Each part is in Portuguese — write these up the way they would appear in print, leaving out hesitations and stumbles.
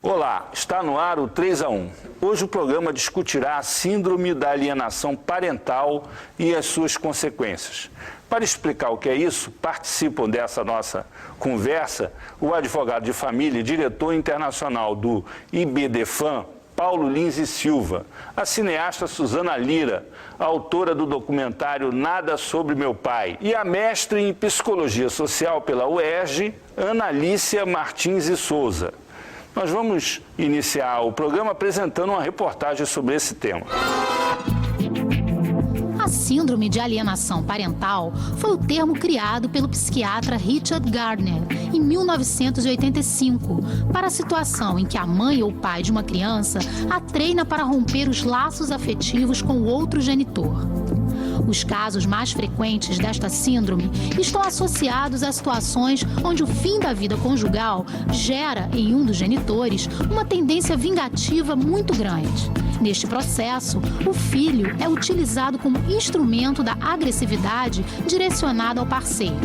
Olá, está no ar o 3 a 1. Hoje o programa discutirá a síndrome da alienação parental e as suas consequências. Para explicar o que é isso, participam dessa nossa conversa o advogado de família e diretor internacional do IBDFAM, Paulo Lins e Silva, a cineasta Suzana Lira, a autora do documentário Nada Sobre Meu Pai, e a mestre em Psicologia Social pela UERJ, Ana Alicia Martins e Souza. Nós vamos iniciar o programa apresentando uma reportagem sobre esse tema. A síndrome de alienação parental foi o termo criado pelo psiquiatra Richard Gardner em 1985 para a situação em que a mãe ou pai de uma criança a treina para romper os laços afetivos com o outro genitor. Os casos mais frequentes desta síndrome estão associados a situações onde o fim da vida conjugal gera em um dos genitores uma tendência vingativa muito grande. Neste processo, o filho é utilizado como instrumento da agressividade direcionada ao parceiro.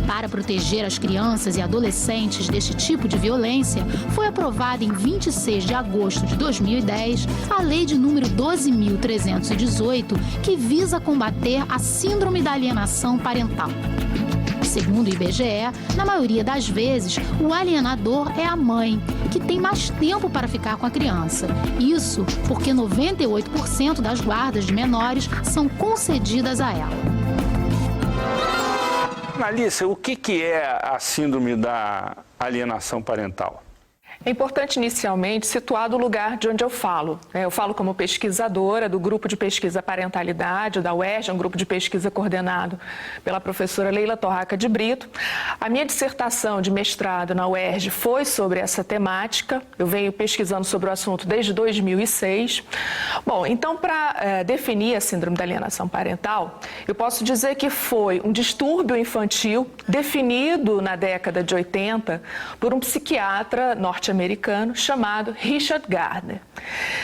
Para proteger as crianças e adolescentes deste tipo de violência, foi aprovada em 26 de agosto de 2010 a Lei de número 12.318, que visa combater a síndrome da alienação parental. Segundo o IBGE, na maioria das vezes, o alienador é a mãe, que tem mais tempo para ficar com a criança. Isso porque 98% das guardas de menores são concedidas a ela. Analícia, o que é a síndrome da alienação parental? É importante inicialmente situar o lugar de onde eu falo. Eu falo como pesquisadora do Grupo de Pesquisa Parentalidade da UERJ, um grupo de pesquisa coordenado pela professora Leila Torraca de Brito. A minha dissertação de mestrado na UERJ foi sobre essa temática. Eu venho pesquisando sobre o assunto desde 2006. Bom, então para definir a síndrome da alienação parental, eu posso dizer que foi um distúrbio infantil definido na década de 80 por um psiquiatra norte-americano chamado Richard Gardner.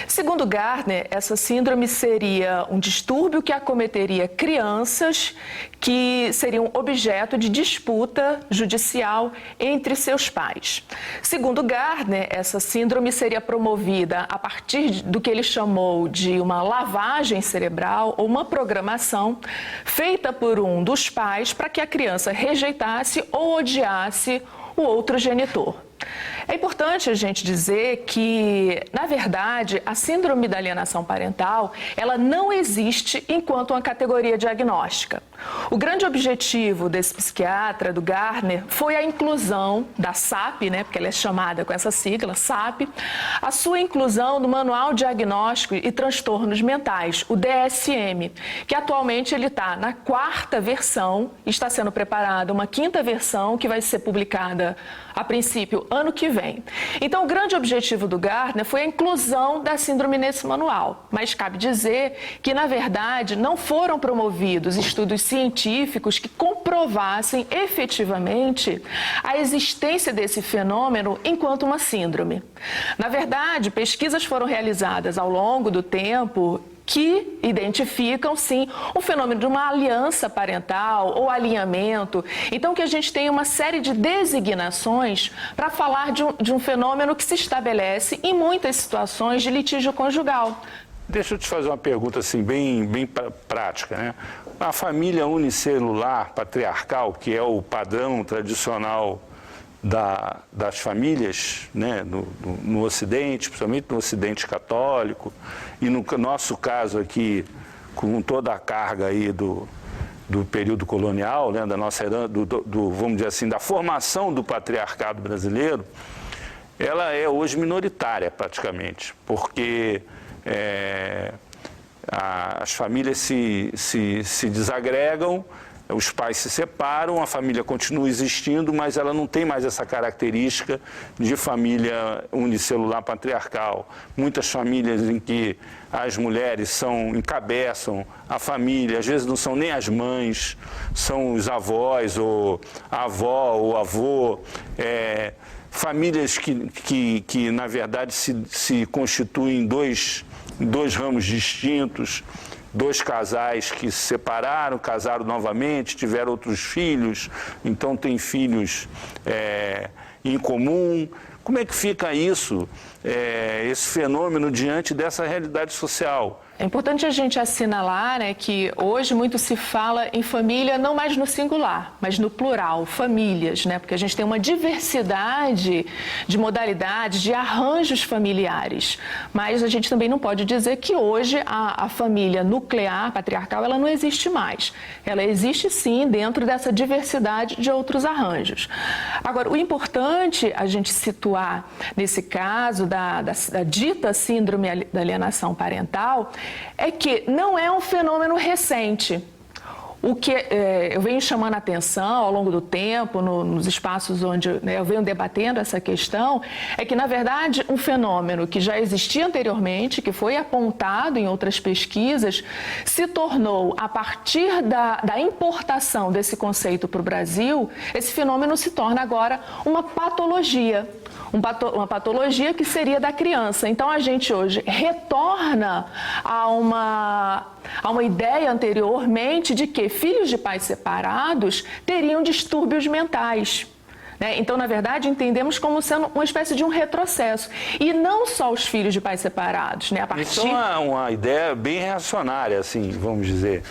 Segundo Gardner, essa síndrome seria um distúrbio que acometeria crianças que seriam objeto de disputa judicial entre seus pais. Segundo Gardner, essa síndrome seria promovida a partir do que ele chamou de uma lavagem cerebral ou uma programação feita por um dos pais para que a criança rejeitasse ou odiasse o outro genitor. É importante a gente dizer que, na verdade, a síndrome da alienação parental, ela não existe enquanto uma categoria diagnóstica. O grande objetivo desse psiquiatra, do Gardner, foi a inclusão da SAP, porque ela é chamada com essa sigla, SAP, a sua inclusão no Manual Diagnóstico e Transtornos Mentais, o DSM, que atualmente ele está na 4ª versão, está sendo preparada uma 5ª versão que vai ser publicada, a princípio, ano que vem. Então, o grande objetivo do Gardner foi a inclusão da síndrome nesse manual, mas cabe dizer que, na verdade, não foram promovidos estudos científicos que comprovassem efetivamente a existência desse fenômeno enquanto uma síndrome. Na verdade, pesquisas foram realizadas ao longo do tempo que identificam, sim, o fenômeno de uma aliança parental ou alinhamento. Então, que a gente tem uma série de designações para falar de um fenômeno que se estabelece em muitas situações de litígio conjugal. Deixa eu te fazer uma pergunta assim, bem prática, A família unicelular patriarcal, que é o padrão tradicional das famílias, no Ocidente, principalmente no Ocidente católico, e no nosso caso aqui, com toda a carga aí do período colonial, da nossa herança, vamos dizer assim, da formação do patriarcado brasileiro, ela é hoje minoritária praticamente, porque as famílias se desagregam, os pais se separam, a família continua existindo, mas ela não tem mais essa característica de família unicelular patriarcal. Muitas famílias em que as mulheres encabeçam a família, às vezes não são nem as mães, são os avós, ou a avó, ou avô. Famílias que na verdade, se constituem em dois ramos distintos. 2 casais que se separaram, casaram novamente, tiveram outros filhos, então tem filhos em comum. Como é que fica isso, esse fenômeno diante dessa realidade social? É importante a gente assinalar, né, que hoje muito se fala em família não mais no singular, mas no plural, famílias, né, porque a gente tem uma diversidade de modalidades, de arranjos familiares. Mas a gente também não pode dizer que hoje a família nuclear, patriarcal, ela não existe mais. Ela existe sim dentro dessa diversidade de outros arranjos. Agora, o importante a gente situar nesse caso da dita síndrome da alienação parental é que não é um fenômeno recente. O que eu venho chamando a atenção ao longo do tempo, nos espaços onde eu venho debatendo essa questão, é que, na verdade, um fenômeno que já existia anteriormente, que foi apontado em outras pesquisas, se tornou, a partir da importação desse conceito para o Brasil, esse fenômeno se torna agora uma patologia. Uma patologia que seria da criança. Então, a gente hoje retorna a uma ideia anteriormente de que filhos de pais separados teriam distúrbios mentais. Então, na verdade, entendemos como sendo uma espécie de um retrocesso. E não só os filhos de pais separados. Isso é uma ideia bem reacionária, assim, vamos dizer.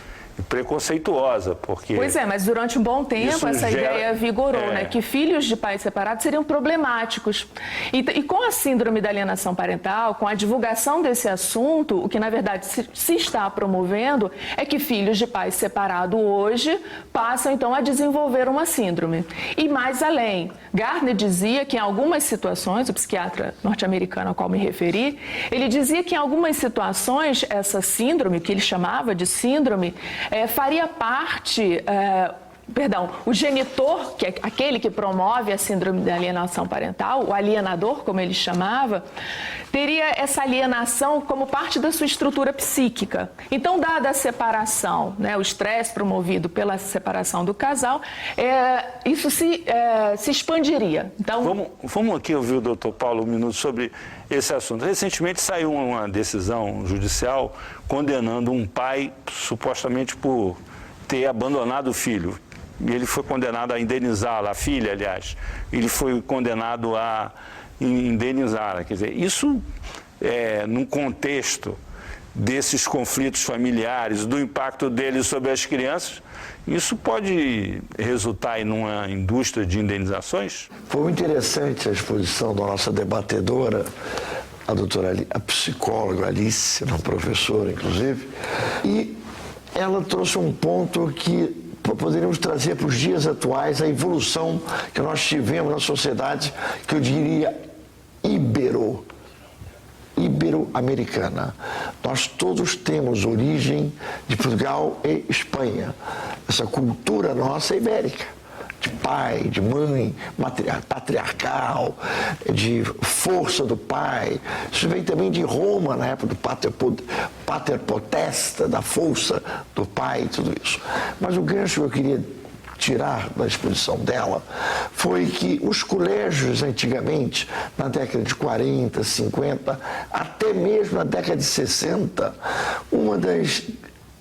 Preconceituosa, porque... Pois é, mas durante um bom tempo essa ideia vigorou, que filhos de pais separados seriam problemáticos. E com a síndrome da alienação parental, com a divulgação desse assunto, o que na verdade se está promovendo é que filhos de pais separados hoje passam então a desenvolver uma síndrome. E mais além, Gardner dizia que em algumas situações, o psiquiatra norte-americano ao qual me referi, ele dizia que em algumas situações essa síndrome, que ele chamava de síndrome, faria parte, o genitor, que é aquele que promove a síndrome da alienação parental, o alienador, como ele chamava, teria essa alienação como parte da sua estrutura psíquica. Então, dada a separação, o estresse promovido pela separação do casal, isso se expandiria. Então, vamos aqui ouvir o doutor Paulo um minuto sobre esse assunto. Recentemente saiu uma decisão judicial condenando um pai supostamente por ter abandonado o filho. Ele foi condenado a indenizá-la, a filha, aliás. Ele foi condenado a indenizá-la. Quer dizer, isso, num contexto desses conflitos familiares, do impacto deles sobre as crianças, isso pode resultar em uma indústria de indenizações? Foi muito interessante a exposição da nossa debatedora, a doutora, a psicóloga Alice, uma professora, inclusive, e ela trouxe um ponto que poderíamos trazer para os dias atuais, a evolução que nós tivemos na sociedade, que eu diria ibero-americana. Nós todos temos origem de Portugal e Espanha. Essa cultura nossa é ibérica, de pai, de mãe, patriarcal, de força do pai. Isso vem também de Roma, na época do pater potesta, da força do pai e tudo isso. Mas o gancho que eu queria tirar da exposição dela foi que os colégios antigamente, na década de 40, 50, até mesmo na década de 60, uma das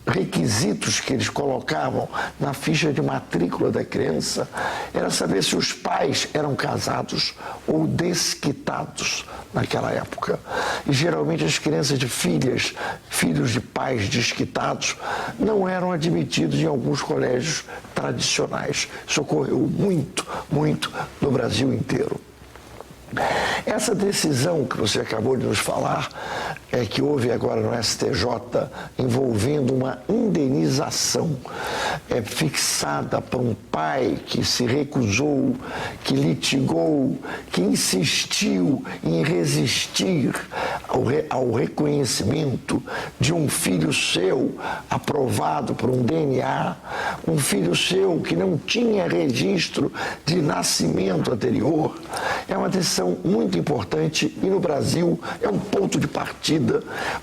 requisitos que eles colocavam na ficha de matrícula da criança era saber se os pais eram casados ou desquitados naquela época. E geralmente as crianças de filhos de pais desquitados não eram admitidos em alguns colégios tradicionais. Isso ocorreu muito, muito no Brasil inteiro. Essa decisão que você acabou de nos falar, que houve agora no STJ, envolvendo uma indenização fixada para um pai que se recusou, que litigou, que insistiu em resistir ao reconhecimento de um filho seu aprovado por um DNA, um filho seu que não tinha registro de nascimento anterior, é uma decisão muito importante e no Brasil é um ponto de partida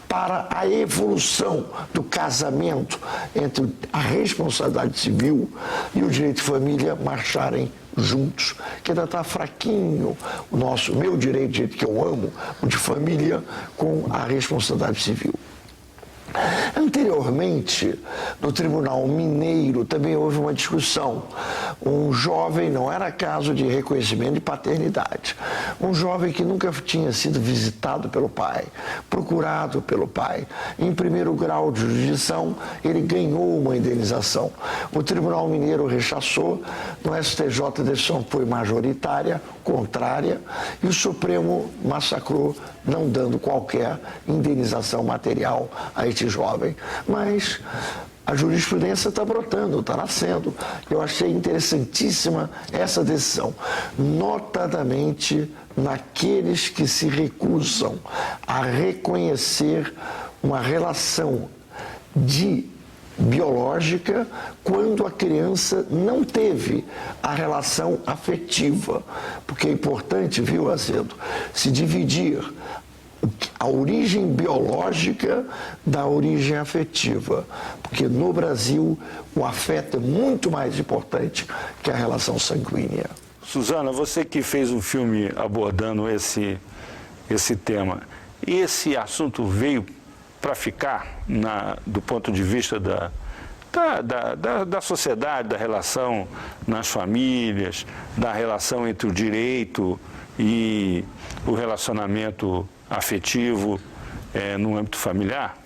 para a evolução do casamento entre a responsabilidade civil e o direito de família marcharem juntos, que ainda está fraquinho o meu direito, do jeito que eu amo, o de família, com a responsabilidade civil. Anteriormente, no Tribunal Mineiro, também houve uma discussão. Um jovem, não era caso de reconhecimento de paternidade, um jovem que nunca tinha sido visitado pelo pai, procurado pelo pai. Em primeiro grau de jurisdição, ele ganhou uma indenização. O Tribunal Mineiro rechaçou, no STJ a decisão foi majoritária, contrária, e o Supremo massacrou, não dando qualquer indenização material a este jovem. Mas a jurisprudência está brotando, está nascendo. Eu achei interessantíssima essa decisão, notadamente naqueles que se recusam a reconhecer uma relação biológica quando a criança não teve a relação afetiva. Porque é importante, viu, Azedo, se dividir a origem biológica da origem afetiva, porque no Brasil o afeto é muito mais importante que a relação sanguínea. Suzana, você que fez um filme abordando esse tema, esse assunto veio para ficar do ponto de vista da sociedade, da relação nas famílias, da relação entre o direito e o relacionamento afetivo no âmbito familiar?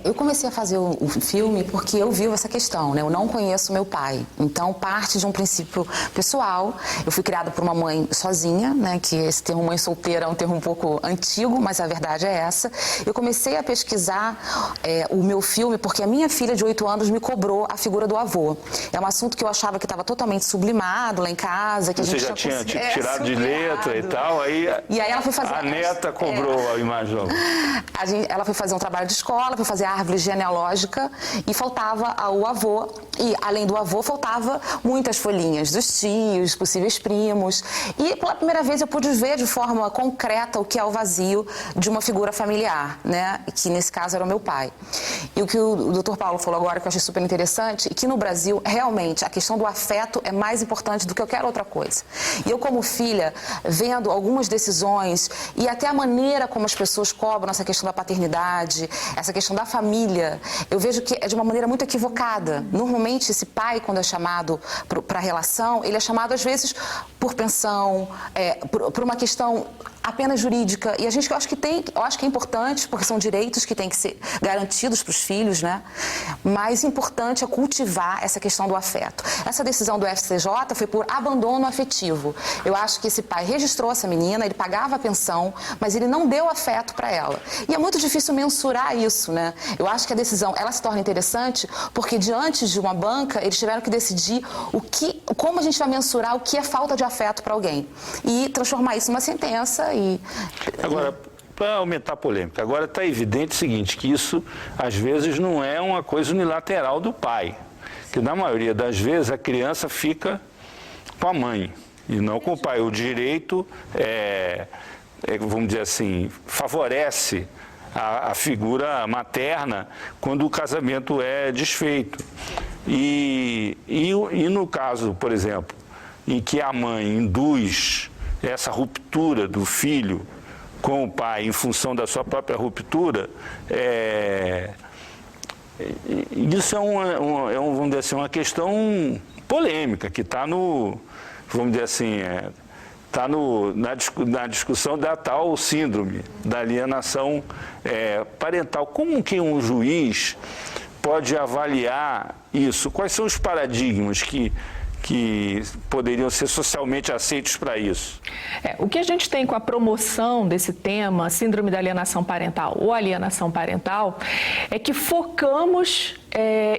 Eu comecei a fazer o filme porque eu vivo essa questão, né? Eu não conheço meu pai, então parte de um princípio pessoal. Eu fui criada por uma mãe sozinha, né? Que esse termo mãe solteira é um termo um pouco antigo, mas a verdade é essa. Eu comecei a pesquisar o meu filme porque a minha filha de 8 anos me cobrou a figura do avô. É um assunto que eu achava que estava totalmente sublimado lá em casa. Que você já tinha tirado de letra e tal, aí ela foi fazer, a neta cobrou a imagem do avô. Ela foi fazer um trabalho de escola, para fazer a árvore genealógica e faltava o avô, e além do avô faltava muitas folhinhas dos tios, possíveis primos, e pela primeira vez eu pude ver de forma concreta o que é o vazio de uma figura familiar, né, que nesse caso era o meu pai. E o que o Dr. Paulo falou agora, que eu achei super interessante, é que no Brasil realmente a questão do afeto é mais importante do que qualquer outra coisa. E eu, como filha, vendo algumas decisões e até a maneira como as pessoas cobram essa questão da paternidade, essa questão da família, eu vejo que é de uma maneira muito equivocada. Normalmente, esse pai, quando é chamado para a relação, ele é chamado, às vezes, por pensão, por uma questão apenas jurídica. E eu acho que é importante, porque são direitos que têm que ser garantidos para os filhos, né? Mas importante é cultivar essa questão do afeto. Essa decisão do STJ foi por abandono afetivo. Eu acho que esse pai registrou essa menina, ele pagava a pensão, mas ele não deu afeto para ela. E é muito difícil mensurar isso, né? Eu acho que a decisão, ela se torna interessante porque diante de uma banca, eles tiveram que decidir como a gente vai mensurar o que é falta de afeto para alguém. E transformar isso numa sentença. Agora, para aumentar a polêmica, agora está evidente o seguinte, que isso às vezes não é uma coisa unilateral do pai, que na maioria das vezes a criança fica com a mãe e não com o pai. O direito, vamos dizer assim, favorece a figura materna quando o casamento é desfeito. E no caso, por exemplo, em que a mãe induz essa ruptura do filho com o pai em função da sua própria ruptura, isso vamos dizer assim, uma questão polêmica que está vamos dizer assim, está na discussão da tal síndrome da alienação parental. Como que um juiz pode avaliar isso? Quais são os paradigmas que poderiam ser socialmente aceitos para isso? O que a gente tem com a promoção desse tema, síndrome da alienação parental ou alienação parental, é que focamos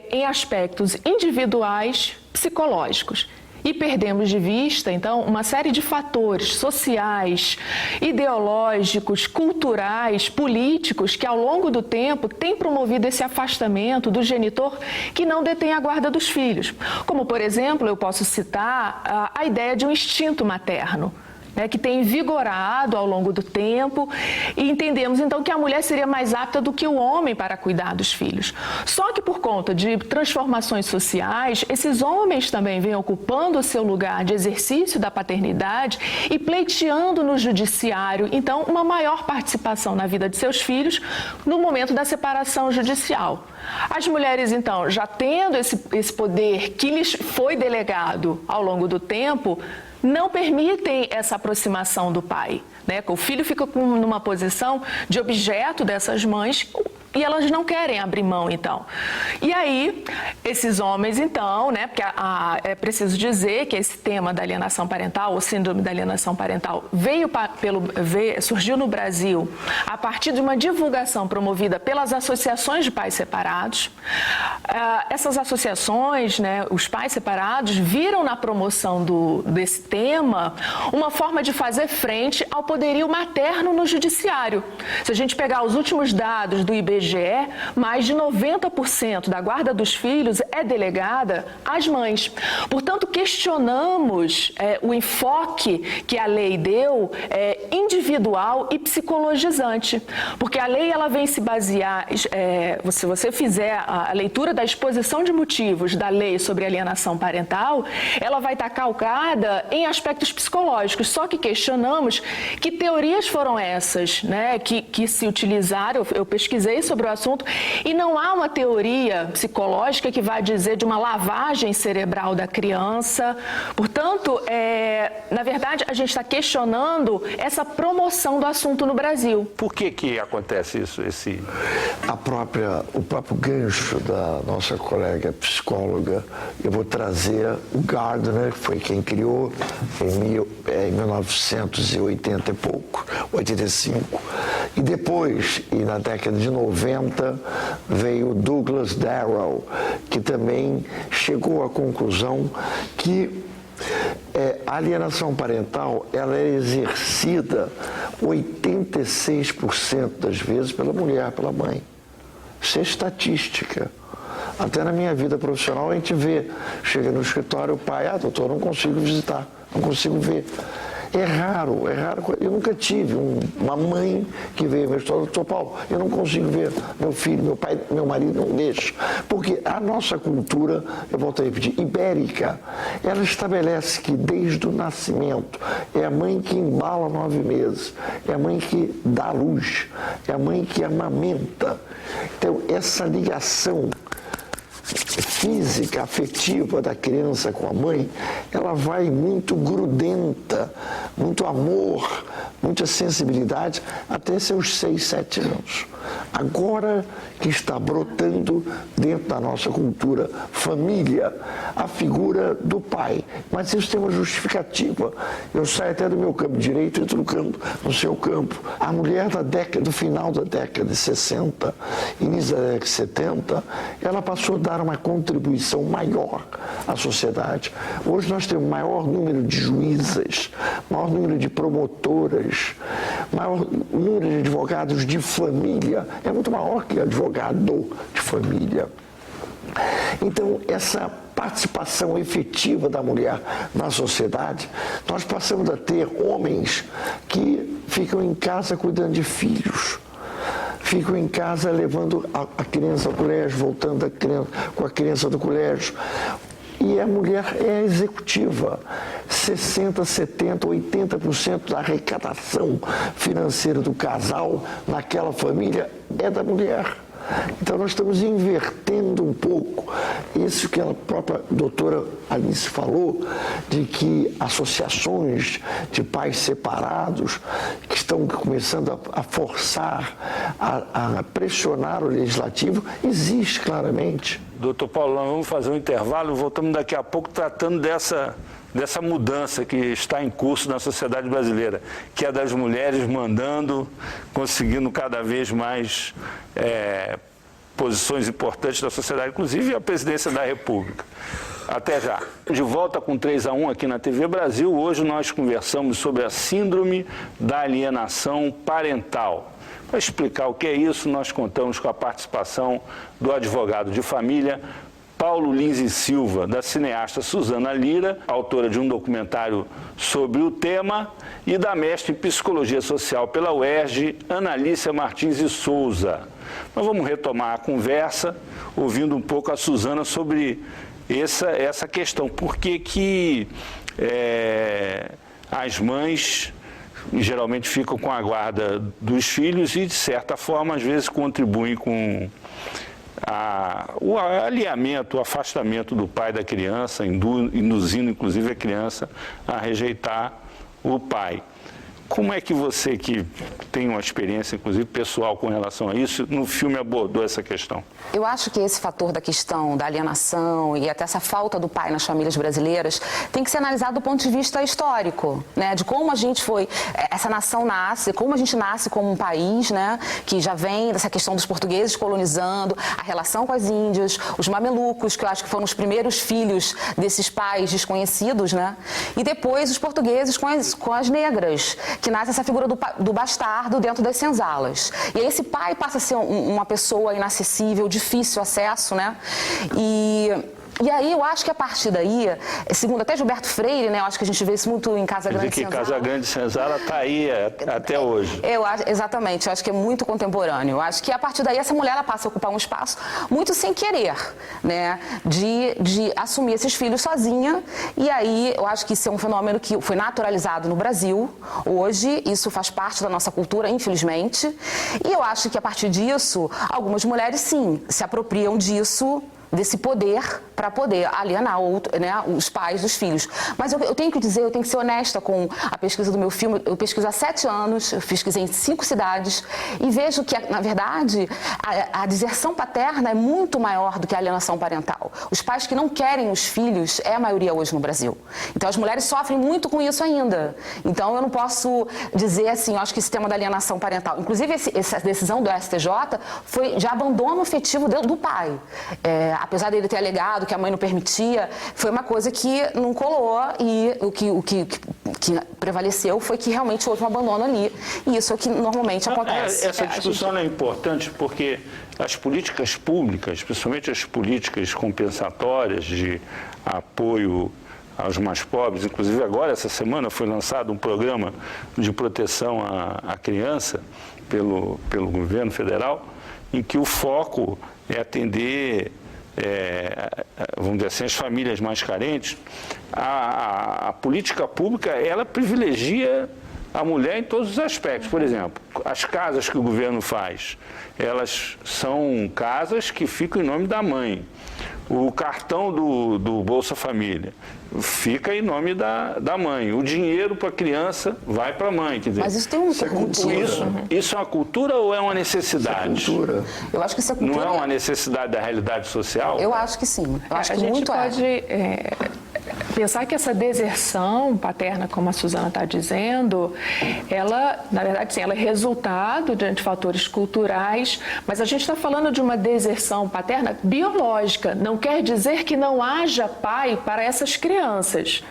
em aspectos individuais psicológicos. E perdemos de vista, então, uma série de fatores sociais, ideológicos, culturais, políticos, que ao longo do tempo têm promovido esse afastamento do genitor que não detém a guarda dos filhos. Como, por exemplo, eu posso citar a ideia de um instinto materno, né, que tem vigorado ao longo do tempo, e entendemos então que a mulher seria mais apta do que o homem para cuidar dos filhos. Só que por conta de transformações sociais, esses homens também vêm ocupando o seu lugar de exercício da paternidade e pleiteando no judiciário, então, uma maior participação na vida de seus filhos no momento da separação judicial. As mulheres, então, já tendo esse poder que lhes foi delegado ao longo do tempo, não permitem essa aproximação do pai, né? O filho fica numa posição de objeto dessas mães e elas não querem abrir mão, então. E aí, esses homens, então, né, porque é preciso dizer que esse tema da alienação parental, o síndrome da alienação parental, surgiu no Brasil a partir de uma divulgação promovida pelas associações de pais separados. Essas associações, né, os pais separados, viram na promoção desse tema uma forma de fazer frente ao poderio materno no judiciário. Se a gente pegar os últimos dados do IBGE, mais de 90% da guarda dos filhos é delegada às mães. Portanto, questionamos o enfoque que a lei deu individual e psicologizante, porque a lei ela vem se basear, se você fizer a leitura da exposição de motivos da lei sobre alienação parental, ela vai estar calcada em aspectos psicológicos, só que questionamos que teorias foram essas, né, que se utilizaram. Eu pesquisei sobre o assunto e não há uma teoria psicológica que vai dizer de uma lavagem cerebral da criança. Portanto, na verdade, a gente está questionando essa promoção do assunto no Brasil. Por que acontece isso? O próprio gancho da nossa colega psicóloga, eu vou trazer o Gardner, que foi quem criou em 1980 e pouco, 85. E depois, na década de 90, veio o Douglas Darrow, que também chegou à conclusão que a alienação parental ela é exercida 86% das vezes pela mulher, pela mãe. Isso é estatística. Até na minha vida profissional a gente vê, chega no escritório, o pai, doutor, não consigo visitar, não consigo ver. É raro. Eu nunca tive uma mãe que veio ao meu escritório, doutor Paulo, eu não consigo ver meu filho, meu pai, meu marido não deixa. Porque a nossa cultura, eu volto a repetir, ibérica, ela estabelece que desde o nascimento é a mãe que embala 9 meses, é a mãe que dá luz, é a mãe que amamenta. Então, essa ligação física, afetiva da criança com a mãe, ela vai muito grudenta, muito amor, muita sensibilidade, até seus 6, 7 anos. Agora que está brotando dentro da nossa cultura, família, a figura do pai. Mas isso tem uma justificativa. Eu saio até do meu campo direito e entro no seu campo. A mulher do final da década de 60, início da década de 70, ela passou a dar uma contribuição maior à sociedade. Hoje nós temos maior número de juízes, maior número de promotoras, maior número de advogados de família. É muito maior que advogado de família. Então, essa participação efetiva da mulher na sociedade, nós passamos a ter homens que ficam em casa cuidando de filhos, ficam em casa levando a criança ao colégio, voltando com a criança do colégio. E a mulher é executiva. 60%, 70%, 80% da arrecadação financeira do casal naquela família é da mulher. Então nós estamos invertendo um pouco isso que a própria doutora Alice falou, de que associações de pais separados que estão começando a forçar, a pressionar o legislativo, existe claramente. Doutor Paulo, nós vamos fazer um intervalo e voltamos daqui a pouco tratando dessa mudança que está em curso na sociedade brasileira, que é das mulheres mandando, conseguindo cada vez mais posições importantes da sociedade, inclusive a presidência da República. Até já. De volta com 3-1 aqui na TV Brasil. Hoje nós conversamos sobre a síndrome da alienação parental. Para explicar o que é isso, nós contamos com a participação do advogado de família Paulo Lins e Silva, da cineasta Suzana Lira, autora de um documentário sobre o tema, e da mestre em Psicologia Social pela UERJ, Analícia Martins e Souza. Nós vamos retomar a conversa, ouvindo um pouco a Suzana sobre essa questão. Por que as mães geralmente ficam com a guarda dos filhos e, de certa forma, às vezes contribuem com o alinhamento, o afastamento do pai da criança, induzindo, inclusive, a criança a rejeitar o pai. Como é que você, que tem uma experiência, inclusive, pessoal com relação a isso, no filme abordou essa questão? Eu acho que esse fator da questão da alienação e até essa falta do pai nas famílias brasileiras tem que ser analisado do ponto de vista histórico, né? De como a gente essa nação nasce, como a gente nasce como um país, né? Que já vem dessa questão dos portugueses colonizando, a relação com as índias, os mamelucos, que eu acho que foram os primeiros filhos desses pais desconhecidos, né? E depois os portugueses com as negras, que nasce essa figura do bastardo dentro das senzalas. E aí esse pai passa a ser uma pessoa inacessível, difícil acesso, né? E aí eu acho que a partir daí, segundo até Gilberto Freire, né? Eu acho que a gente vê isso muito em Casa Grande Senzala. Casa Grande Senzala está aí até hoje. Exatamente, eu acho que é muito contemporâneo. Eu acho que a partir daí essa mulher ela passa a ocupar um espaço muito sem querer, né? De assumir esses filhos sozinha. E aí eu acho que isso é um fenômeno que foi naturalizado no Brasil. Hoje isso faz parte da nossa cultura, infelizmente. E eu acho que a partir disso, algumas mulheres sim se apropriam disso, desse poder, para poder alienar os pais dos filhos. Mas eu tenho que dizer, eu tenho que ser honesta com a pesquisa do meu filme. Eu pesquiso há 7 anos, eu pesquisei em 5 cidades e vejo que, na verdade, a deserção paterna é muito maior do que a alienação parental. Os pais que não querem os filhos é a maioria hoje no Brasil. Então, as mulheres sofrem muito com isso ainda. Então, eu não posso dizer assim, eu acho que esse tema da alienação parental, inclusive essa decisão do STJ foi de abandono afetivo do pai. Apesar dele ter alegado que a mãe não permitia, foi uma coisa que não colou e o que prevaleceu foi que realmente houve um abandono ali. E isso é o que normalmente acontece. Essa discussão é importante porque as políticas públicas, principalmente as políticas compensatórias de apoio aos mais pobres, inclusive agora, essa semana, foi lançado um programa de proteção à criança pelo governo federal, em que o foco é atender vamos dizer assim, as famílias mais carentes. A política pública, ela privilegia a mulher em todos os aspectos. Por exemplo, as casas que o governo faz, elas são casas que ficam em nome da mãe. O cartão do Bolsa Família fica em nome da mãe. O dinheiro para a criança vai para a mãe. Quer dizer, mas isso tem muita cultura. Isso é uma cultura ou é uma necessidade? Isso é cultura. Eu acho que isso é cultura. Não é uma necessidade da realidade social? Eu acho que sim. Eu acho que muito a gente pode pensar que essa deserção paterna, como a Suzana está dizendo, ela, na verdade, sim, ela é resultado de fatores culturais, mas a gente está falando de uma deserção paterna biológica. Não quer dizer que não haja pai para essas crianças.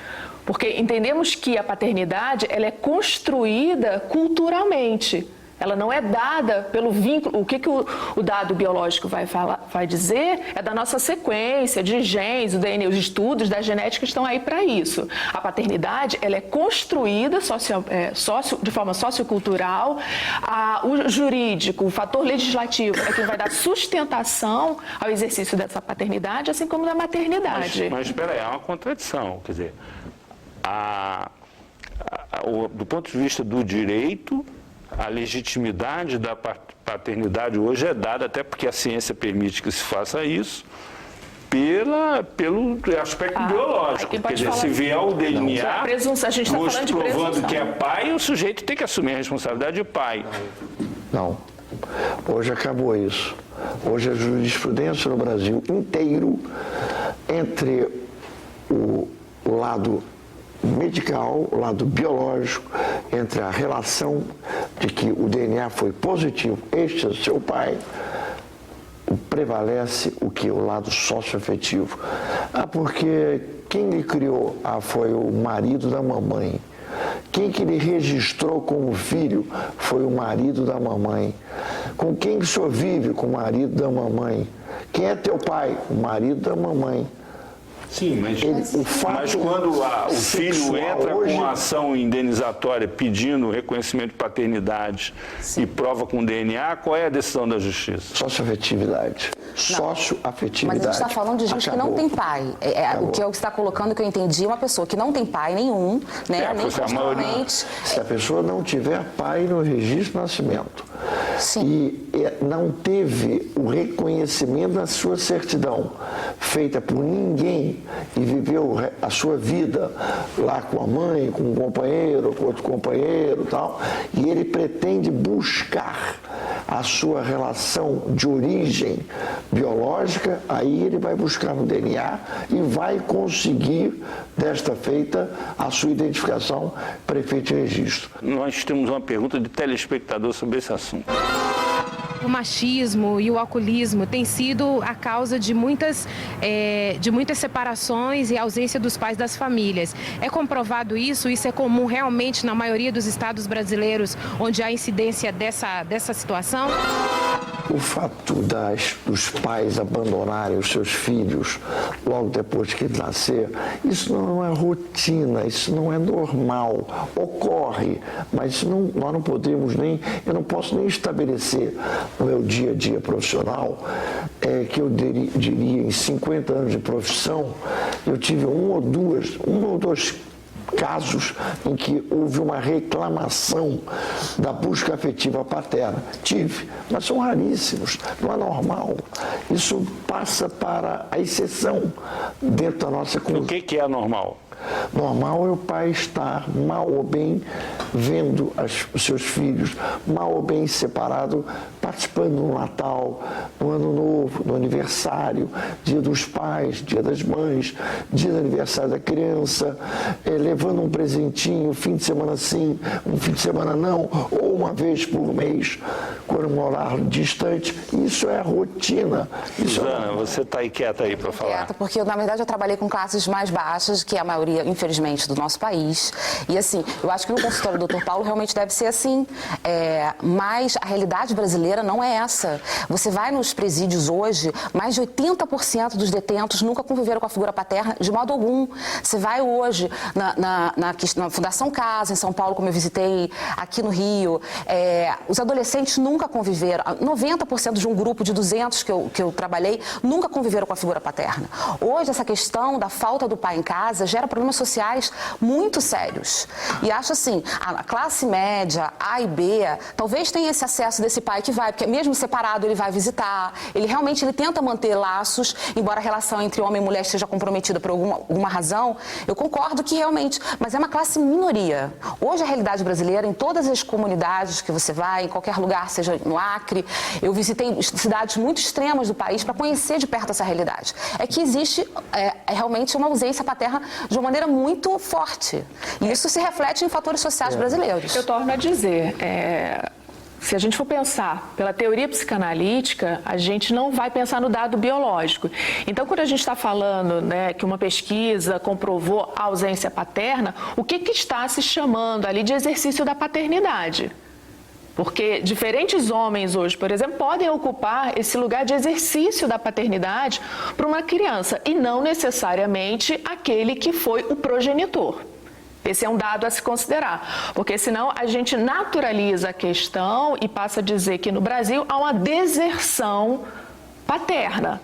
Porque entendemos que a paternidade ela é construída culturalmente. Ela não é dada pelo vínculo. O que o dado biológico vai dizer é da nossa sequência de genes, o DNA, os estudos da genética estão aí para isso. A paternidade ela é construída de forma sociocultural. O jurídico, o fator legislativo é quem vai dar sustentação ao exercício dessa paternidade, assim como da maternidade. Mas espera aí, há uma contradição. Quer dizer, do ponto de vista do direito, a legitimidade da paternidade hoje é dada, até porque a ciência permite que se faça isso, pelo aspecto biológico. Quer dizer, se vier o DNA provando que é pai, o sujeito tem que assumir a responsabilidade de pai. Não. Hoje acabou isso. Hoje a jurisprudência no Brasil inteiro, entre o lado medical, o lado biológico, entre a relação de que o DNA foi positivo, este é seu pai, prevalece o lado socioafetivo. Porque quem lhe criou foi o marido da mamãe. Quem que lhe registrou como filho foi o marido da mamãe. Com quem o senhor vive? Com o marido da mamãe. Quem é teu pai? O marido da mamãe. Sim, mas quando o filho entra hoje, com a ação indenizatória pedindo reconhecimento de paternidade e prova com DNA, qual é a decisão da justiça? Socioafetividade. Socioafetividade. Mas a gente está falando de gente que não tem pai. O que você está colocando, que eu entendi, é uma pessoa que não tem pai nenhum, né? Nem constitucionalmente. Se a pessoa não tiver pai no registro de nascimento, sim, e não teve o reconhecimento da sua certidão feita por ninguém e viveu a sua vida lá com a mãe, com um companheiro, com outro companheiro e tal, e ele pretende buscar a sua relação de origem biológica, aí ele vai buscar no DNA e vai conseguir, desta feita, a sua identificação para efeito de registro. Nós temos uma pergunta de telespectador sobre esse assunto. O machismo e o alcoolismo têm sido a causa de muitas separações e ausência dos pais das famílias. É comprovado isso? Isso é comum realmente na maioria dos estados brasileiros onde há incidência dessa situação? O fato dos pais abandonarem os seus filhos logo depois que ele nascer, isso não é rotina, isso não é normal. Ocorre, mas nós não podemos eu não posso nem estabelecer no meu dia a dia profissional que eu diria em 50 anos de profissão, eu tive um ou dois casos em que houve uma reclamação da busca afetiva paterna. Tive, mas são raríssimos, não é normal. Isso passa para a exceção dentro da nossa cultura. O que é normal? Normal é o pai estar mal ou bem vendo os seus filhos, mal ou bem separado, participando no Natal, no Ano Novo, no aniversário, Dia dos Pais, Dia das Mães, dia do aniversário da criança, levando um presentinho, fim de semana sim, um fim de semana não, ou uma vez por mês, quando morar distante. Isso é rotina. Suzana, você está aí quieta aí para falar. Quieta, porque na verdade eu trabalhei com classes mais baixas, que é a maioria, infelizmente, do nosso país. E assim, eu acho que no consultório do Dr. Paulo realmente deve ser assim. Mas a realidade brasileira não é essa. Você vai nos presídios hoje, mais de 80% dos detentos nunca conviveram com a figura paterna de modo algum. Você vai hoje na Fundação Casa, em São Paulo, como eu visitei, aqui no Rio, os adolescentes nunca conviveram. 90% de um grupo de 200 que eu trabalhei nunca conviveram com a figura paterna. Hoje, essa questão da falta do pai em casa gera problemas sociais muito sérios. E acho assim, a classe média, A e B, talvez tenha esse acesso desse pai que vai, porque mesmo separado ele vai visitar, ele realmente tenta manter laços, embora a relação entre homem e mulher esteja comprometida por alguma razão, eu concordo que realmente, mas é uma classe minoria. Hoje a realidade brasileira, em todas as comunidades que você vai, em qualquer lugar, seja no Acre, eu visitei cidades muito extremas do país para conhecer de perto essa realidade. É que existe realmente uma ausência paterna de uma maneira muito forte. E isso se reflete em fatores sociais brasileiros. Eu torno a dizer, se a gente for pensar pela teoria psicanalítica, a gente não vai pensar no dado biológico. Então, quando a gente está falando que uma pesquisa comprovou a ausência paterna, o que está se chamando ali de exercício da paternidade? Porque diferentes homens hoje, por exemplo, podem ocupar esse lugar de exercício da paternidade para uma criança e não necessariamente aquele que foi o progenitor. Esse é um dado a se considerar, porque senão a gente naturaliza a questão e passa a dizer que no Brasil há uma deserção paterna.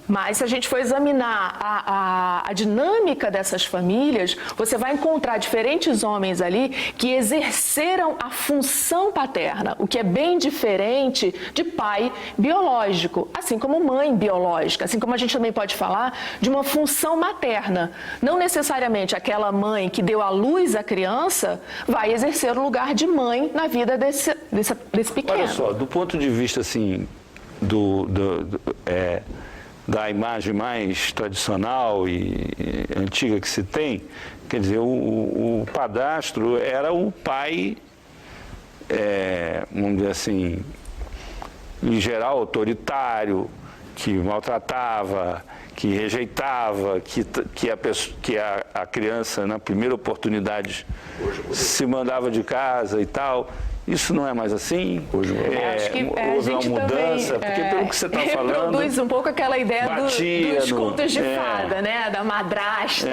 Mas se a gente for examinar a dinâmica dessas famílias, você vai encontrar diferentes homens ali que exerceram a função paterna, o que é bem diferente de pai biológico, assim como mãe biológica, assim como a gente também pode falar de uma função materna. Não necessariamente aquela mãe que deu à luz a criança vai exercer o lugar de mãe na vida desse pequeno. Olha só, do ponto de vista assim, da imagem mais tradicional e antiga que se tem, quer dizer, o padrasto era o pai, vamos dizer assim, em geral autoritário, que maltratava, que rejeitava, que a criança, na primeira oportunidade, se mandava de casa e tal. Isso não é mais assim? Hoje Acho que a houve uma gente mudança, também, porque pelo que você está falando... reproduz um pouco aquela ideia dos contos de fada, né? Da madrasta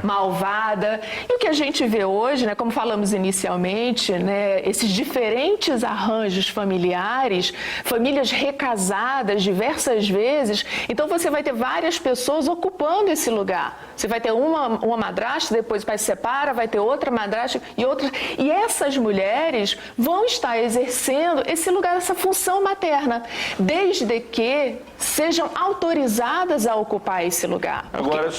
malvada. E o que a gente vê hoje, né? Como falamos inicialmente, né? Esses diferentes arranjos familiares, famílias recasadas diversas vezes, então você vai ter várias pessoas ocupando esse lugar. Você vai ter uma madrasta, depois o pai se separa, vai ter outra madrasta e outra. E essas mulheres vão estar exercendo esse lugar, essa função materna, desde que sejam autorizadas a ocupar esse lugar. Agora,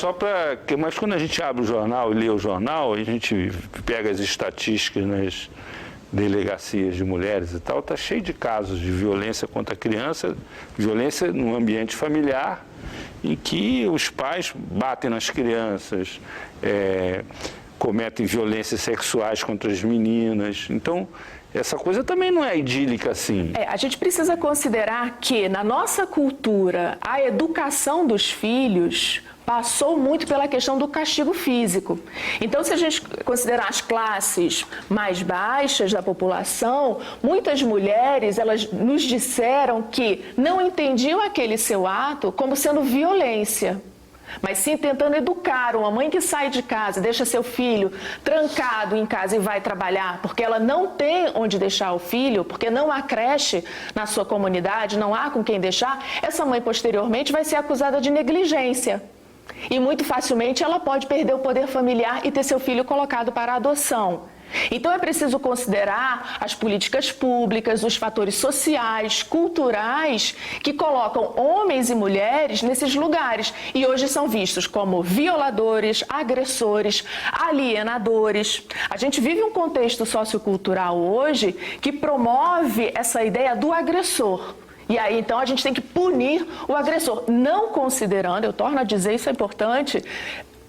mas quando a gente abre o jornal e lê o jornal, a gente pega as estatísticas nas delegacias de mulheres e tal, está cheio de casos de violência contra a criança, violência no ambiente familiar, em que os pais batem nas crianças, cometem violências sexuais contra as meninas. Então, essa coisa também não é idílica assim. A gente precisa considerar que, na nossa cultura, a educação dos filhos passou muito pela questão do castigo físico. Então, se a gente considerar as classes mais baixas da população, muitas mulheres, elas nos disseram que não entendiam aquele seu ato como sendo violência, mas sim tentando educar. Uma mãe que sai de casa, deixa seu filho trancado em casa e vai trabalhar porque ela não tem onde deixar o filho, porque não há creche na sua comunidade, não há com quem deixar, essa mãe posteriormente vai ser acusada de negligência. E muito facilmente ela pode perder o poder familiar e ter seu filho colocado para adoção. Então é preciso considerar as políticas públicas, os fatores sociais, culturais, que colocam homens e mulheres nesses lugares e hoje são vistos como violadores, agressores, alienadores. A gente vive um contexto sociocultural hoje que promove essa ideia do agressor. E aí, então, a gente tem que punir o agressor, não considerando, eu torno a dizer, isso é importante,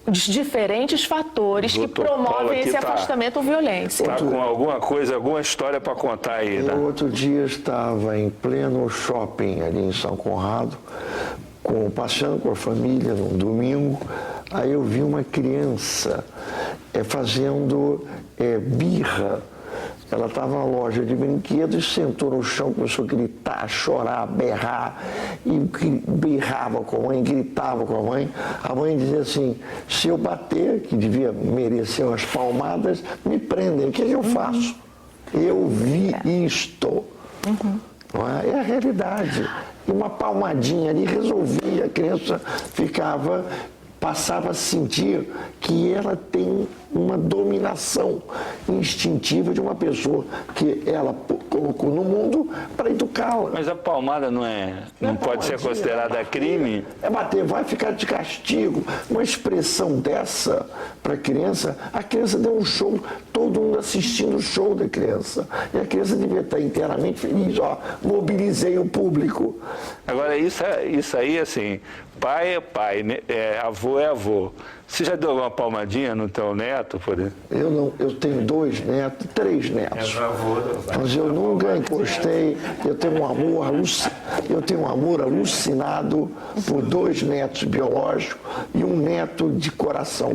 os diferentes fatores que promovem esse afastamento ou violência. Está com alguma história para contar aí, né? Eu outro dia estava em pleno shopping ali em São Conrado, passeando com a família num domingo, aí eu vi uma criança fazendo birra. Ela estava na loja de brinquedos, sentou no chão, começou a gritar, chorar, berrar, e berrava com a mãe, gritava com a mãe. A mãe dizia assim, se eu bater, que devia merecer umas palmadas, me prendem, o que eu faço? Eu vi isto. É a realidade. E uma palmadinha ali resolvia, a criança passava a sentir que ela tem uma dominação instintiva de uma pessoa que ela colocou no mundo para educá-la. Mas a palmada não pode ser considerada crime? É bater, vai ficar de castigo. Uma expressão dessa para a criança deu um show, todo mundo assistindo o show da criança. E a criança devia estar inteiramente feliz, mobilizei o público. Agora, isso aí, assim, pai é pai, né? Avô é avô. Você já deu alguma palmadinha no teu neto, por exemplo? Eu não, eu tenho 2 netos, 3 netos. Mas eu nunca encostei, eu tenho um amor alucinado por 2 netos biológicos e um neto de coração.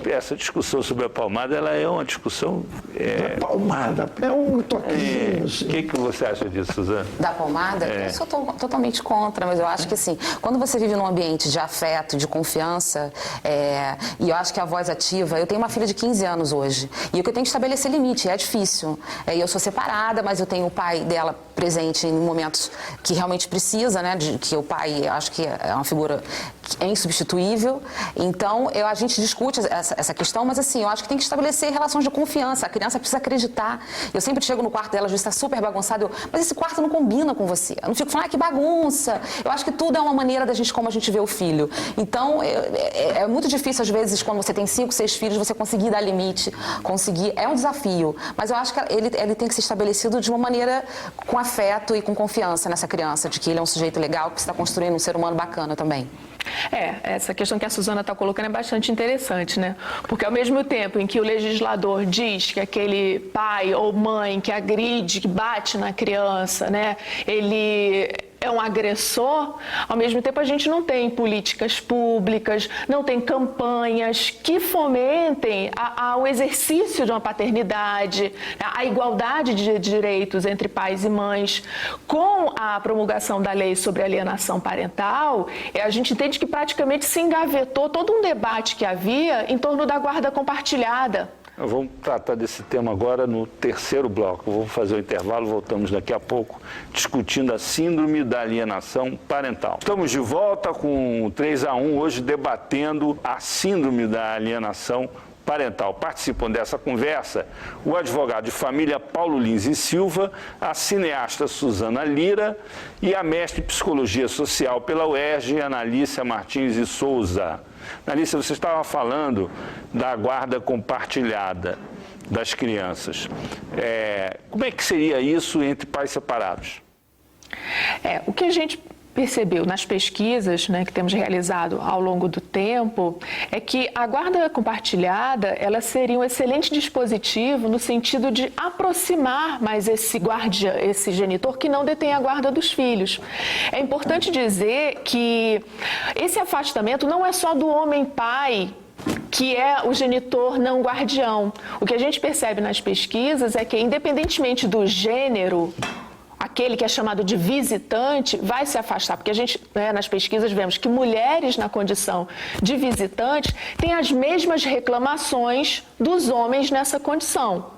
Essa discussão sobre a palmada, ela é uma discussão... Palmada, é um toquinho. O que você acha disso, Suzana? Da palmada? Eu sou totalmente contra, mas eu acho que assim, quando você vive num ambiente de afeto, de confiança, e eu acho que a voz ativa, eu tenho uma filha de 15 anos hoje, e o que eu tenho que estabelecer limite, é difícil. Eu sou separada, mas eu tenho o pai dela presente em momentos que realmente precisa, né, que o pai, acho que é uma figura que é insubstituível. Então, a gente discute essa questão, mas assim, eu acho que tem que estabelecer relações de confiança. A criança precisa acreditar. Eu sempre chego no quarto dela, às vezes está super bagunçado, mas esse quarto não combina com você. Eu não fico falando, que bagunça. Eu acho que tudo é uma maneira como a gente vê o filho. Então, é muito difícil, às vezes, quando você tem 5, 6 filhos, você conseguir dar limite, é um desafio. Mas eu acho que ele tem que ser estabelecido de uma maneira com afeto e com confiança nessa criança, de que ele é um sujeito legal, que está construindo um ser humano bacana também. Essa questão que a Suzana está colocando é bastante interessante, né? Porque ao mesmo tempo em que o legislador diz que aquele pai ou mãe que agride, que bate na criança, né? Ele é um agressor, ao mesmo tempo a gente não tem políticas públicas, não tem campanhas que fomentem o exercício de uma paternidade, a igualdade de direitos entre pais e mães. Com a promulgação da lei sobre alienação parental, a gente entende que praticamente se engavetou todo um debate que havia em torno da guarda compartilhada. Vamos tratar desse tema agora no terceiro bloco. Vamos fazer o intervalo, voltamos daqui a pouco, discutindo a síndrome da alienação parental. Estamos de volta com 3-1, hoje debatendo a síndrome da alienação parental. Participam dessa conversa o advogado de família Paulo Lins e Silva, a cineasta Suzana Lira e a mestre de psicologia social pela UERJ, Analícia Martins e Souza. Analícia, você estava falando da guarda compartilhada das crianças. Como é que seria isso entre pais separados? O que a gente percebeu nas pesquisas, né, que temos realizado ao longo do tempo, é que a guarda compartilhada ela seria um excelente dispositivo no sentido de aproximar mais esse genitor que não detém a guarda dos filhos. É importante dizer que esse afastamento não é só do homem-pai, que é o genitor não guardião. O que a gente percebe nas pesquisas é que, independentemente do gênero, aquele que é chamado de visitante vai se afastar, porque a gente, nas pesquisas, vemos que mulheres na condição de visitantes têm as mesmas reclamações dos homens nessa condição.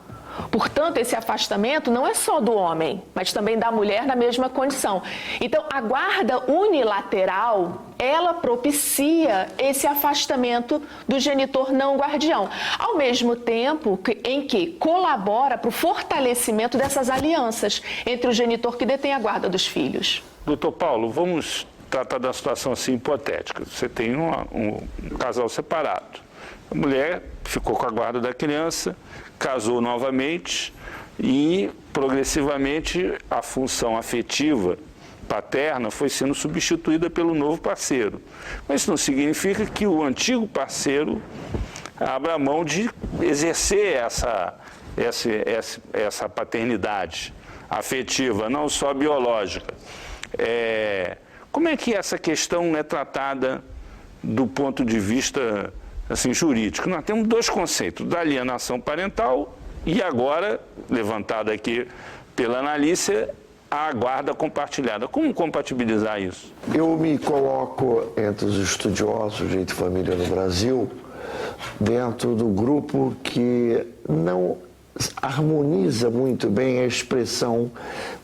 Portanto, esse afastamento não é só do homem, mas também da mulher na mesma condição. Então, a guarda unilateral, ela propicia esse afastamento do genitor não guardião, ao mesmo tempo em que colabora para o fortalecimento dessas alianças entre o genitor que detém a guarda dos filhos. Doutor Paulo, vamos tratar da situação assim hipotética. Você tem um casal separado. A mulher ficou com a guarda da criança, casou novamente e, progressivamente, a função afetiva paterna foi sendo substituída pelo novo parceiro. Mas isso não significa que o antigo parceiro abra mão de exercer essa paternidade afetiva, não só biológica. Como é que essa questão é tratada do ponto de vista assim, jurídico? Nós temos dois conceitos, da alienação parental e agora, levantado aqui pela Analícia, a guarda compartilhada. Como compatibilizar isso? Eu me coloco entre os estudiosos de direito de família no Brasil, dentro do grupo que não harmoniza muito bem a expressão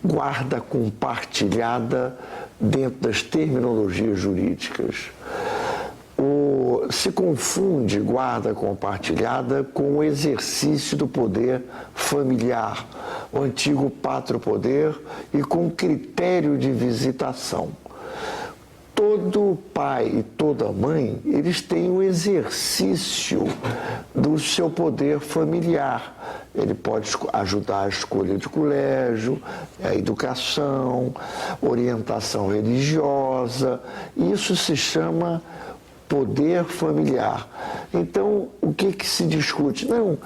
guarda compartilhada dentro das terminologias jurídicas. Se confunde guarda compartilhada com o exercício do poder familiar, o antigo patropoder, e com critério de visitação. Todo pai e toda mãe, eles têm o exercício do seu poder familiar. Ele pode ajudar a escolha de colégio, a educação, orientação religiosa. Isso se chama poder familiar. Então, o que se discute? Não,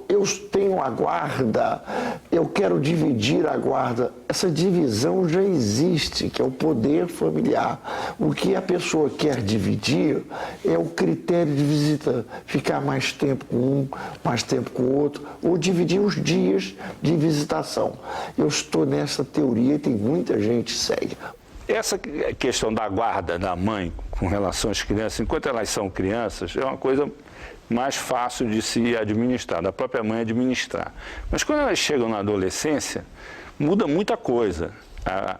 eu tenho a guarda, eu quero dividir a guarda. Essa divisão já existe, que é o poder familiar. O que a pessoa quer dividir é o critério de visita, ficar mais tempo com um, mais tempo com o outro, ou dividir os dias de visitação. Eu estou nessa teoria e tem muita gente que segue. Essa questão da guarda da mãe com relação às crianças, enquanto elas são crianças, é uma coisa mais fácil de se administrar, da própria mãe administrar. Mas quando elas chegam na adolescência, muda muita coisa. A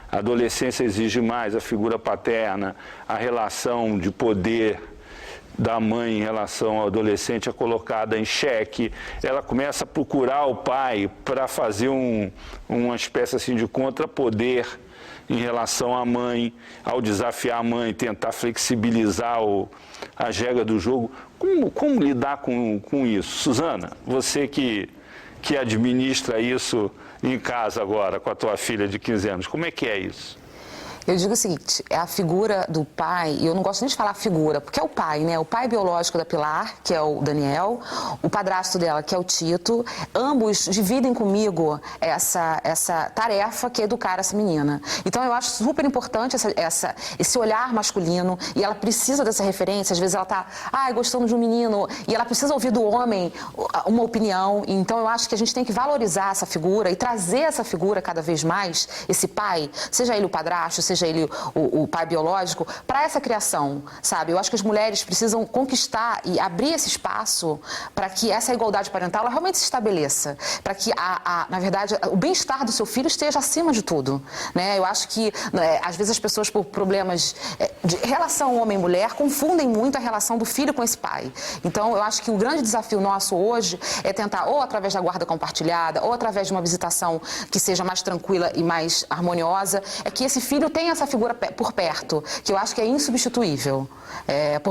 adolescência exige mais a figura paterna, a relação de poder da mãe em relação ao adolescente é colocada em xeque, ela começa a procurar o pai para fazer uma espécie assim de contrapoder em relação à mãe, ao desafiar a mãe, tentar flexibilizar as regras do jogo. Como lidar com isso? Suzana, você que administra isso em casa agora com a tua filha de 15 anos, como é que é isso? Eu digo o seguinte, é a figura do pai, e eu não gosto nem de falar figura, porque é o pai, né? O pai biológico da Pilar, que é o Daniel, o padrasto dela, que é o Tito, ambos dividem comigo essa tarefa que é educar essa menina. Então eu acho super importante esse olhar masculino, e ela precisa dessa referência, às vezes ela tá, gostando de um menino, e ela precisa ouvir do homem uma opinião, então eu acho que a gente tem que valorizar essa figura e trazer essa figura cada vez mais, esse pai, seja ele o padrasto, seja ele o pai biológico, para essa criação, sabe? Eu acho que as mulheres precisam conquistar e abrir esse espaço para que essa igualdade parental ela realmente se estabeleça, para que, na verdade, o bem-estar do seu filho esteja acima de tudo, né? Eu acho que, às vezes, as pessoas, por problemas de relação homem-mulher, confundem muito a relação do filho com esse pai. Então, eu acho que o grande desafio nosso hoje é tentar, ou através da guarda compartilhada, ou através de uma visitação que seja mais tranquila e mais harmoniosa, é que esse filho tenha essa figura por perto, que eu acho que é insubstituível.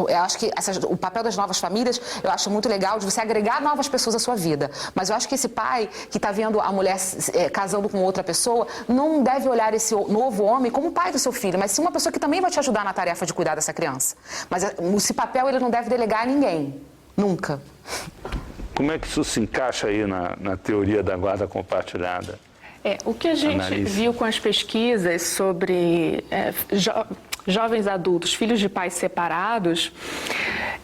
Eu acho que o papel das novas famílias, eu acho muito legal de você agregar novas pessoas à sua vida. Mas eu acho que esse pai que está vendo a mulher casando com outra pessoa, não deve olhar esse novo homem como pai do seu filho, mas sim uma pessoa que também vai te ajudar na tarefa de cuidar dessa criança. Mas esse papel ele não deve delegar a ninguém. Nunca. Como é que isso se encaixa aí na teoria da guarda compartilhada? O que a gente viu com as pesquisas sobre jovens adultos, filhos de pais separados,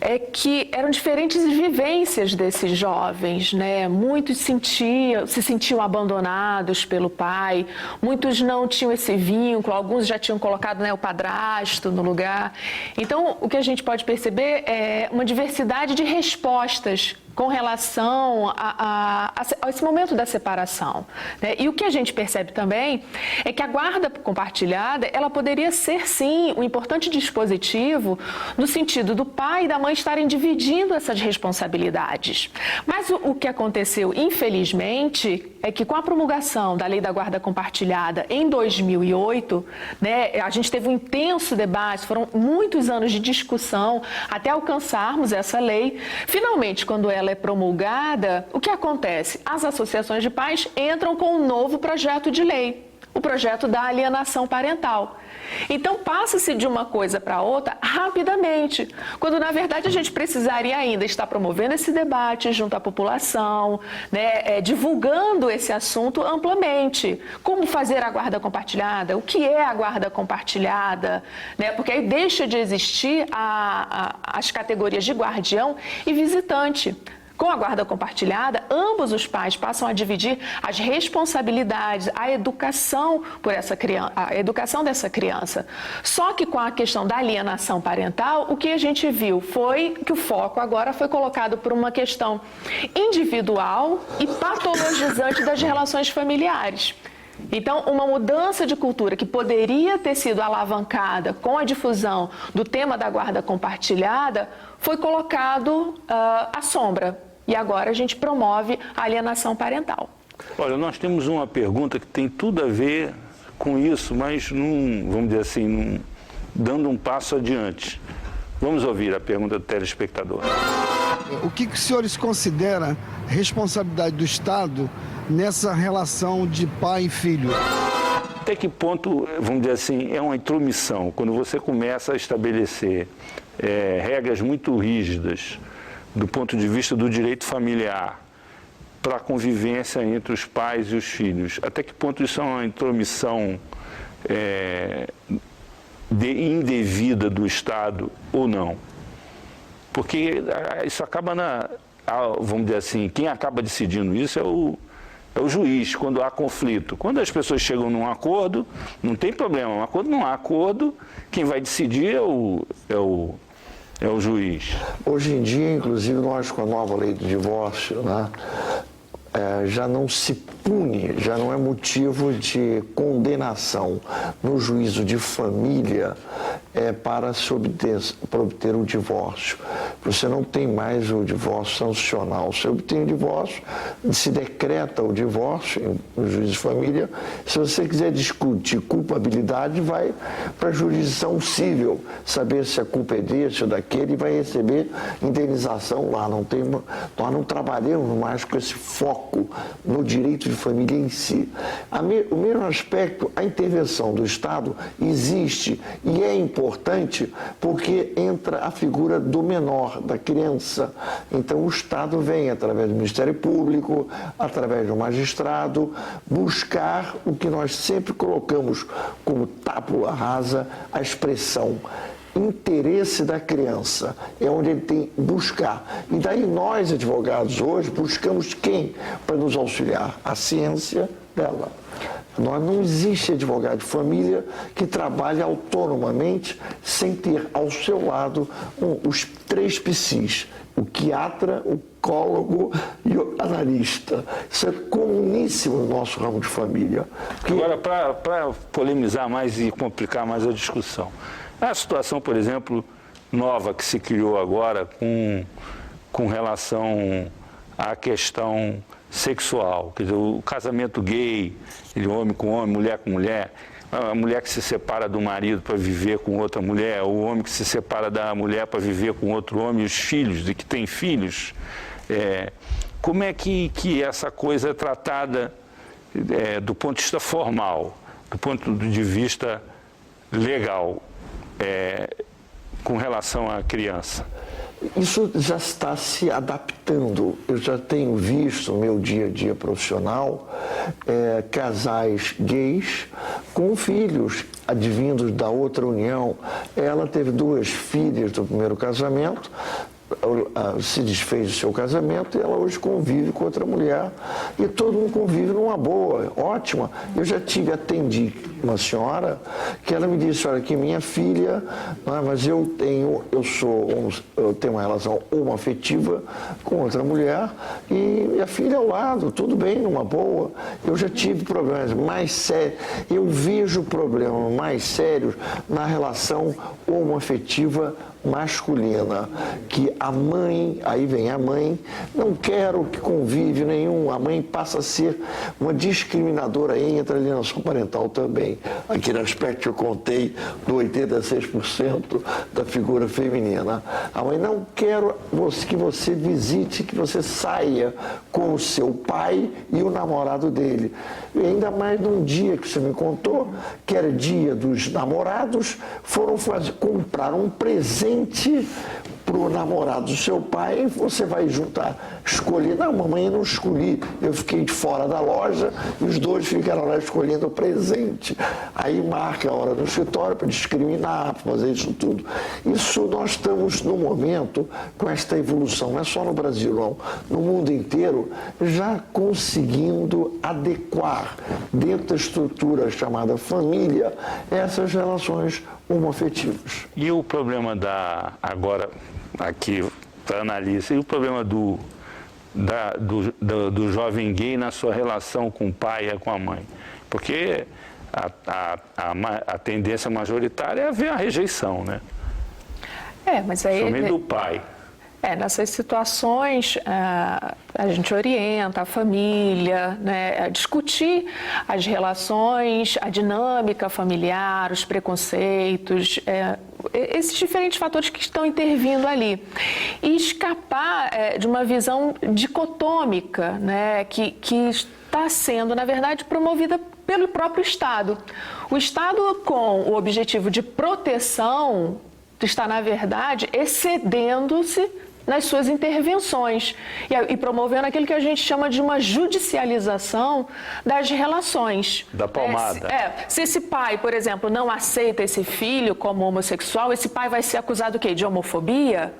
é que eram diferentes vivências desses jovens, né? Muitos se sentiam abandonados pelo pai, muitos não tinham esse vínculo, alguns já tinham colocado, né, o padrasto no lugar. Então, o que a gente pode perceber é uma diversidade de respostas com relação a esse momento da separação, né? E o que a gente percebe também é que a guarda compartilhada, ela poderia ser, sim, um importante dispositivo no sentido do pai e da mãe estarem dividindo essas responsabilidades. Mas o que aconteceu, infelizmente, é que com a promulgação da Lei da Guarda Compartilhada em 2008, né, a gente teve um intenso debate, foram muitos anos de discussão até alcançarmos essa lei. Finalmente, quando ela é promulgada, o que acontece? As associações de pais entram com um novo projeto de lei, o projeto da alienação parental. Então, passa-se de uma coisa para outra rapidamente, quando, na verdade, a gente precisaria ainda estar promovendo esse debate junto à população, né, divulgando esse assunto amplamente. Como fazer a guarda compartilhada? O que é a guarda compartilhada? Né, porque aí deixa de existir as categorias de guardião e visitante. Com a guarda compartilhada, ambos os pais passam a dividir as responsabilidades, a educação por essa criança, a educação dessa criança. Só que com a questão da alienação parental, o que a gente viu foi que o foco agora foi colocado por uma questão individual e patologizante das relações familiares. Então, uma mudança de cultura que poderia ter sido alavancada com a difusão do tema da guarda compartilhada foi colocado à sombra. E agora a gente promove a alienação parental. Olha, nós temos uma pergunta que tem tudo a ver com isso, mas vamos dizer assim, dando um passo adiante. Vamos ouvir a pergunta do telespectador. O que os senhores consideram responsabilidade do Estado nessa relação de pai e filho? Até que ponto, vamos dizer assim, é uma intromissão, quando você começa a estabelecer regras muito rígidas do ponto de vista do direito familiar para a convivência entre os pais e os filhos? Até que ponto isso é uma intromissão indevida do Estado ou não? Porque isso acaba vamos dizer assim, quem acaba decidindo isso é o juiz, quando há conflito. Quando as pessoas chegam num acordo, não tem problema, mas quando não há acordo, quem vai decidir é o juiz. Hoje em dia, inclusive, nós com a nova lei do divórcio, né, já não se pune, já não é motivo de condenação no juízo de família para obter o divórcio. Você não tem mais o divórcio sancional. Você obtém o divórcio, se decreta o divórcio no juiz de família. Se você quiser discutir culpabilidade, vai para a jurisdição civil, saber se a culpa é desse ou daquele, e vai receber indenização lá. Nós não trabalhamos mais com esse foco no direito de família em si. O mesmo aspecto, a intervenção do Estado existe e é importante porque entra a figura do menor, da criança. Então o Estado vem, através do Ministério Público, através do magistrado, buscar o que nós sempre colocamos como tábula rasa, a expressão interesse da criança, é onde ele tem que buscar. E daí nós, advogados, hoje, buscamos quem para nos auxiliar? A ciência dela. Não existe advogado de família que trabalhe autonomamente sem ter ao seu lado os 3 psis, o quiatra, o psicólogo e o analista. Isso é comuníssimo no nosso ramo de família. Agora, para polemizar mais e complicar mais a discussão, a situação, por exemplo, nova que se criou agora com relação à questão sexual, quer dizer, o casamento gay, homem com homem, mulher com mulher, a mulher que se separa do marido para viver com outra mulher, o homem que se separa da mulher para viver com outro homem, os filhos, de que tem filhos, como é que essa coisa é tratada do ponto de vista formal, do ponto de vista legal, com relação à criança? Isso já está se adaptando. Eu já tenho visto no meu dia a dia profissional casais gays com filhos advindos da outra união. Ela teve 2 filhas do primeiro casamento, se desfez do seu casamento e ela hoje convive com outra mulher e todo mundo convive numa boa, ótima. Eu já atendi uma senhora que ela me disse, olha, que minha filha, mas eu tenho uma relação homoafetiva com outra mulher e minha filha ao lado, tudo bem, numa boa. Eu já tive problemas mais sérios, eu vejo problemas mais sérios na relação homoafetiva masculina, que a mãe, aí vem a mãe, não quero que convívio nenhum, a mãe passa a ser uma discriminadora, entra a alienação parental também. Aquele aspecto que eu contei do 86% da figura feminina. A mãe, não quero que você visite, que você saia com o seu pai e o namorado dele. E ainda mais num dia que você me contou, que era dia dos namorados, foram comprar um presente para o namorado do seu pai, você vai juntar, escolher. Não, mamãe, eu não escolhi, eu fiquei de fora da loja e os 2 ficaram lá escolhendo o presente. Aí marca a hora no escritório para discriminar, para fazer isso tudo. Isso nós estamos no momento com esta evolução, não é só no Brasil, não, no mundo inteiro, já conseguindo adequar dentro da estrutura chamada família essas relações homoafetivas. E o problema agora aqui para análise, e o problema do jovem gay na sua relação com o pai e com a mãe? Porque a tendência majoritária é haver a rejeição, né? Mas aí... Somente do pai. Nessas situações, a gente orienta a família, né, a discutir as relações, a dinâmica familiar, os preconceitos, esses diferentes fatores que estão intervindo ali. E escapar de uma visão dicotômica, né, que está sendo, na verdade, promovida pelo próprio Estado. O Estado, com o objetivo de proteção, está, na verdade, excedendo-se nas suas intervenções e promovendo aquilo que a gente chama de uma judicialização das relações. Da palmada. Se esse pai, por exemplo, não aceita esse filho como homossexual, esse pai vai ser acusado o quê? De homofobia?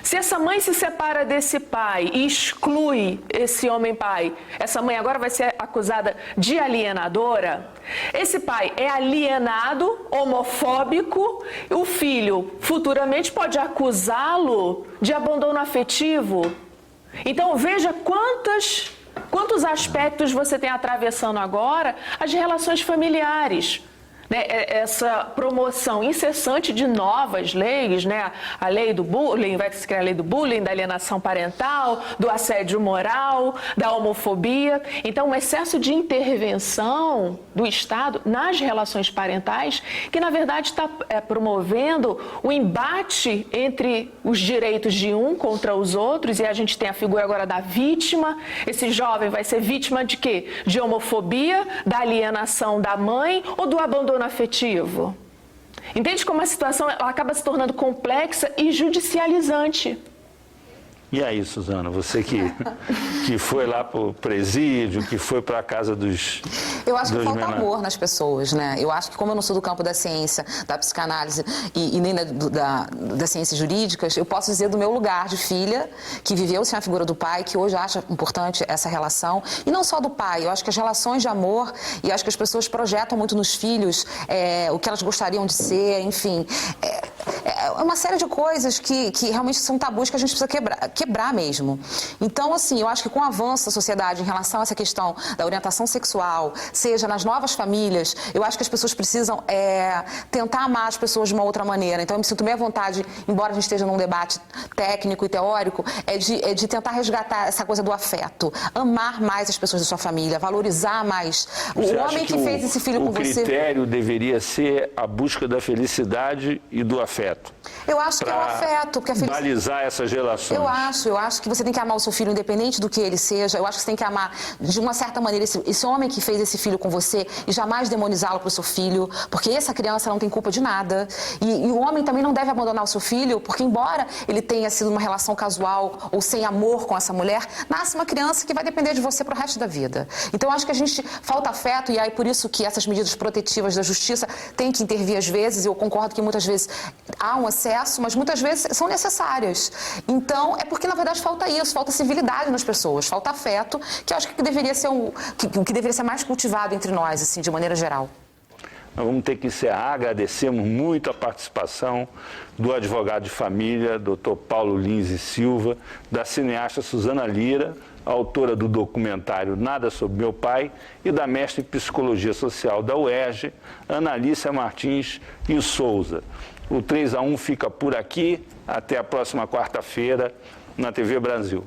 Se essa mãe se separa desse pai e exclui esse homem pai, essa mãe agora vai ser acusada de alienadora? Esse pai é alienado, homofóbico, o filho futuramente pode acusá-lo de abandono afetivo. Então veja quantos aspectos você tem atravessando agora as relações familiares. né, essa promoção incessante de novas leis, né, a lei do bullying, vai se criar a lei do bullying, da alienação parental, do assédio moral, da homofobia. Então, um excesso de intervenção do Estado nas relações parentais, que na verdade está promovendo o embate entre os direitos de um contra os outros, e a gente tem a figura agora da vítima. Esse jovem vai ser vítima de quê? De homofobia, da alienação da mãe ou do abandono afetivo. Entende como a situação ela acaba se tornando complexa e judicializante. E aí, Suzana, você que foi lá para o presídio, que foi para a casa dos Eu acho que falta menores. amor nas pessoas, né? Eu acho que como eu não sou do campo da ciência, da psicanálise e nem das ciências jurídicas, eu posso dizer do meu lugar de filha, que viveu sem a figura do pai, que hoje acha importante essa relação. E não só do pai, eu acho que as relações de amor, e acho que as pessoas projetam muito nos filhos o que elas gostariam de ser, enfim. É uma série de coisas que realmente são tabus que a gente precisa quebrar mesmo. Então, assim, eu acho que com o avanço da sociedade em relação a essa questão da orientação sexual, seja nas novas famílias, eu acho que as pessoas precisam tentar amar as pessoas de uma outra maneira. Então, eu me sinto bem à vontade, embora a gente esteja num debate técnico e teórico, de tentar resgatar essa coisa do afeto. Amar mais as pessoas da sua família, valorizar mais. Você O acha homem que fez esse filho com você... O critério deveria ser a busca da felicidade e do afeto. Eu acho que é o afeto, porque a felicidade... balizar essas relações. Eu acho que você tem que amar o seu filho independente do que ele seja. Eu acho que você tem que amar, de uma certa maneira, esse homem que fez esse filho com você e jamais demonizá-lo para o seu filho, porque essa criança não tem culpa de nada. E o homem também não deve abandonar o seu filho, porque embora ele tenha sido uma relação casual ou sem amor com essa mulher, nasce uma criança que vai depender de você para o resto da vida. Então, eu acho que a gente falta afeto e aí por isso que essas medidas protetivas da justiça têm que intervir às vezes, e eu concordo que muitas vezes há um excesso, mas muitas vezes são necessárias. Então, é porque, na verdade, falta isso, falta civilidade nas pessoas, falta afeto, que eu acho que deveria ser que deveria ser mais cultivado entre nós, assim, de maneira geral. Nós vamos ter que encerrar. Agradecemos muito a participação do advogado de família, Dr. Paulo Lins e Silva, da cineasta Suzana Lira, autora do documentário Nada Sobre Meu Pai, e da mestre em Psicologia Social da UERJ, Analícia Martins e Souza. O 3-1 fica por aqui. Até a próxima quarta-feira na TV Brasil.